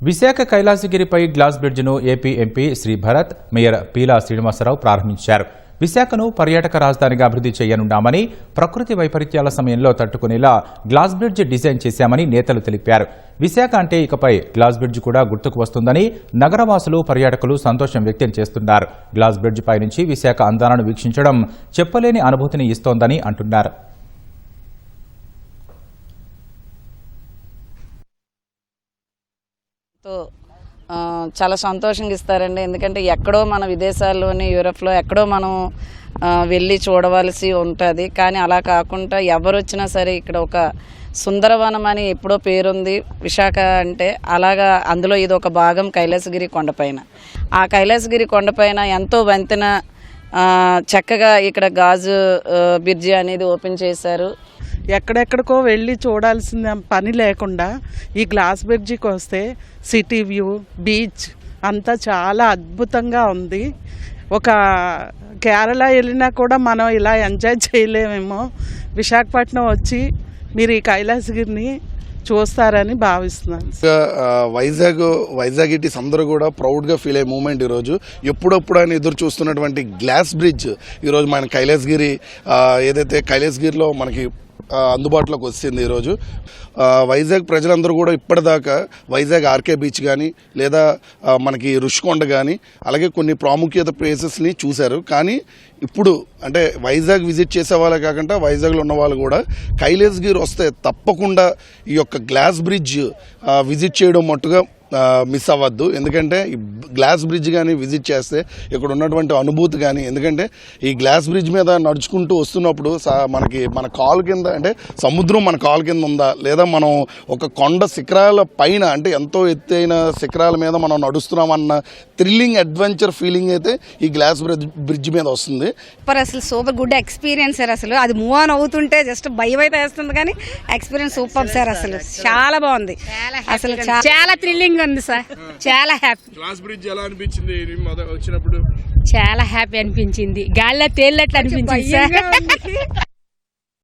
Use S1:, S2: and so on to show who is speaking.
S1: విశాఖ కైలాసగిరిపై గ్లాస్ బ్రిడ్జిను AP MP Shri Bharat, mayor Peela Srinivasarao ప్రారంభించారు. విశాఖను పర్యాటక రాజధానిగా అభివృద్ధి చేయనున్నామని, ప్రకృతి వైపరీత్యాల సమయంలో తట్టుకునేలా గ్లాస్ బ్రిడ్జ్ డిజైన్ చేశామని నేతలు తెలిపారు. విశాఖ అంటే ఇకపై గ్లాస్ బ్రిడ్జ్ కూడా గుర్తుకు వస్తుందని నగరవాసులు, పర్యాటకులు సంతోషం వ్యక్తం చేస్తున్నారు. గ్లాస్ బ్రిడ్జ్ పై నుంచి విశాఖ అందాలను వీక్షించడం చెప్పలేని అనుభూతిని ఇస్తోందని అంటున్నారు.
S2: చాలా సంతోషంగా ఇస్తారండి. ఎందుకంటే ఎక్కడో మన విదేశాల్లోని, యూరప్లో ఎక్కడో మనం వెళ్ళి చూడవలసి ఉంటుంది. కానీ అలా కాకుండా ఎవరు వచ్చినా సరే ఇక్కడ ఒక సుందరవనం అని ఎప్పుడో పేరుంది విశాఖ అంటే. అలాగా అందులో ఇది ఒక భాగం కైలాసగిరి కొండపైన. ఆ కైలాసగిరి కొండపైన ఎంతో వంతెన చక్కగా ఇక్కడ గాజు బ్రిడ్జి అనేది ఓపెన్ చేశారు.
S3: ఎక్కడెక్కడికో వెళ్ళి చూడాల్సిన పని లేకుండా ఈ గ్లాస్ బ్రిడ్జికి వస్తే సిటీ వ్యూ, బీచ్ అంతా చాలా అద్భుతంగా ఉంది. ఒక కేరళ వెళ్ళినా కూడా మనం ఇలా ఎంజాయ్ చేయలేమేమో. విశాఖపట్నం వచ్చి మీరు ఈ కైలాసగిరిని చూస్తారని భావిస్తున్నాను.
S4: వైజాగ్ ఇటీస్ అందరూ కూడా ప్రౌడ్గా ఫీల్ అయ్యే మూమెంట్ ఈరోజు. ఎప్పుడప్పుడు ఆయన ఎదురు చూస్తున్నటువంటి గ్లాస్ బ్రిడ్జ్ ఈరోజు మన కైలాసగిరి, ఏదైతే కైలాసగిరిలో మనకి అందుబాటులోకి వచ్చింది. ఈరోజు వైజాగ్ ప్రజలందరూ కూడా ఇప్పటిదాకా వైజాగ్ ఆర్కే బీచ్ కానీ, లేదా మనకి రుషికొండ కానీ, అలాగే కొన్ని ప్రాముఖ్యత ప్లేసెస్ని చూశారు. కానీ ఇప్పుడు అంటే వైజాగ్ విజిట్ చేసే వాళ్ళే కాకుండా వైజాగ్లో ఉన్న వాళ్ళు కూడా కైలాసగిరి వస్తే తప్పకుండా ఈ యొక్క గ్లాస్ బ్రిడ్జ్ విజిట్ చేయడం మట్టుగా మిస్ అవ్వద్దు. ఎందుకంటే ఈ గ్లాస్ బ్రిడ్జ్ కానీ విజిట్ చేస్తే ఇక్కడ ఉన్నటువంటి అనుభూతి కానీ, ఎందుకంటే ఈ గ్లాస్ బ్రిడ్జ్ మీద నడుచుకుంటూ వస్తున్నప్పుడు మనకి మన కాలు కింద అంటే సముద్రం మన కాలు కింద ఉందా, లేదా మనం ఒక కొండ శిఖరాల పైన అంటే ఎంతో ఎత్తైన శిఖరాల మీద మనం నడుస్తున్నామన్న థ్రిల్లింగ్ అడ్వెంచర్ ఫీలింగ్ అయితే ఈ గ్లాస్ బ్రిడ్జ్ మీద వస్తుంది.
S5: అసలు సూపర్ గుడ్ ఎక్స్పీరియన్స్ సార్. అసలు అది మూవ్ ఆన్ అవుతుంటే జస్ట్ భయం అయితే వేస్తుంది, కానీ ఎక్స్పీరియన్స్ సూపర్ సార్. అసలు చాలా బాగుంది, అసలు చాలా థ్రిల్లింగ్ ఉంది సార్. చాలా హ్యాపీ.
S6: గ్లాస్ బ్రిడ్జ్ ఎలా అనిపించింది వచ్చినప్పుడు?
S5: చాలా హ్యాపీ అనిపించింది, గాల్లో తేలినట్లు అనిపించింది సార్.